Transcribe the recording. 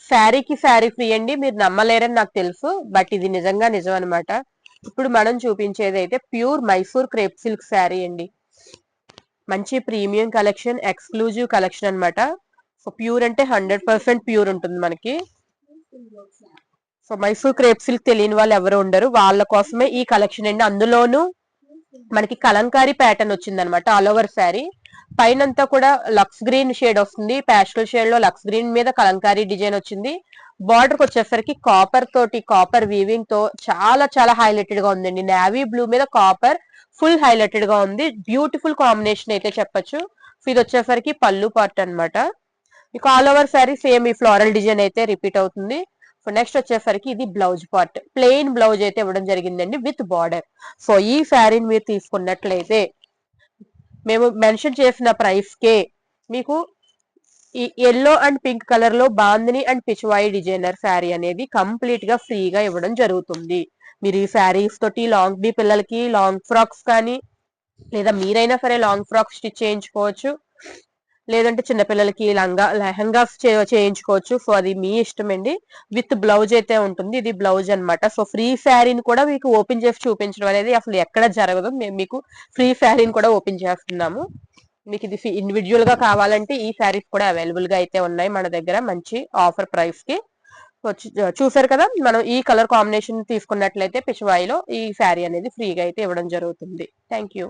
శారీకి శారీ ఫ్రీ అండి. మీరు నమ్మలేరని నాకు తెలుసు, బట్ ఇది నిజంగా నిజం అనమాట. ఇప్పుడు మనం చూపించేది అయితే pure Mysore crepe silk sari అండి. మంచి ప్రీమియం కలెక్షన్, ఎక్స్క్లూజివ్ కలెక్షన్ అనమాట. సో ప్యూర్ అంటే 100% ప్యూర్ ఉంటుంది మనకి. సో మైసూర్ క్రేప్ సిల్క్ తెలియని వాళ్ళు ఎవరు ఉండరు, వాళ్ళ కోసమే ఈ కలెక్షన్ అండి. అందులోనూ మనకి కలంకారీ ప్యాటర్న్ వచ్చింది అనమాట ఆల్ ఓవర్ శారీ. పైనంతా కూడా లక్స్ గ్రీన్ షేడ్ వస్తుంది, ప్యాస్టల్ షేడ్ లో లక్స్ గ్రీన్ మీద కలంకారీ డిజైన్ వచ్చింది. బార్డర్ వచ్చేసరికి కాపర్ తోటి, కాపర్ వీవింగ్ తో చాలా చాలా హైలైటెడ్ గా ఉందండి. నేవీ బ్లూ మీద కాపర్ ఫుల్ హైలైటెడ్ గా ఉంది. బ్యూటిఫుల్ కాంబినేషన్ అయితే చెప్పొచ్చు. ఇది వచ్చేసరికి పళ్ళు పార్ట్ అనమాట. మీకు ఆల్ ఓవర్ శారీ సేమ్ ఈ ఫ్లోరల్ డిజైన్ అయితే రిపీట్ అవుతుంది. సో నెక్స్ట్ వచ్చేసరికి ఇది బ్లౌజ్ పార్ట్, ప్లెయిన్ బ్లౌజ్ అయితే ఇవ్వడం జరిగిందండి విత్ బార్డర్. సో ఈ శారీని మీరు తీసుకున్నట్లయితే మేము మెన్షన్ చేసిన ప్రైస్ కే మీకు ఈ ఎల్లో అండ్ పింక్ కలర్ లో బాందిని అండ్ పిచ్వాయి డిజైనర్ శారీ అనేది కంప్లీట్ గా ఫ్రీగా ఇవ్వడం జరుగుతుంది. మీరు ఈ శారీస్ తోటి లాంగ్ డి పిల్లలకి లాంగ్ ఫ్రాక్స్ కానీ, లేదా మీరైనా సరే లాంగ్ ఫ్రాక్స్ స్టిచ్ చేయించుకోవచ్చు, లేదంటే చిన్నపిల్లలకి లెహంగాస్ చేయించుకోవచ్చు. సో అది మీ ఇష్టం అండి. విత్ బ్లౌజ్ అయితే ఉంటుంది, ఇది బ్లౌజ్ అనమాట. సో ఫ్రీ శారీని కూడా మీకు ఓపెన్ చేసి చూపించడం అనేది అసలు ఎక్కడ జరగదు. మేము మీకు ఫ్రీ శారీని కూడా ఓపెన్ చేస్తున్నాము. మీకు ఇది ఇండివిజువల్ గా కావాలంటే ఈ శారీస్ కూడా అవైలబుల్ గా అయితే ఉన్నాయి మన దగ్గర మంచి ఆఫర్ ప్రైస్ కి. చూసారు కదా, మనం ఈ కలర్ కాంబినేషన్ తీసుకున్నట్లయితే పిచ్వాయిలో ఈ శారీ అనేది ఫ్రీగా అయితే ఇవ్వడం జరుగుతుంది. Thank you.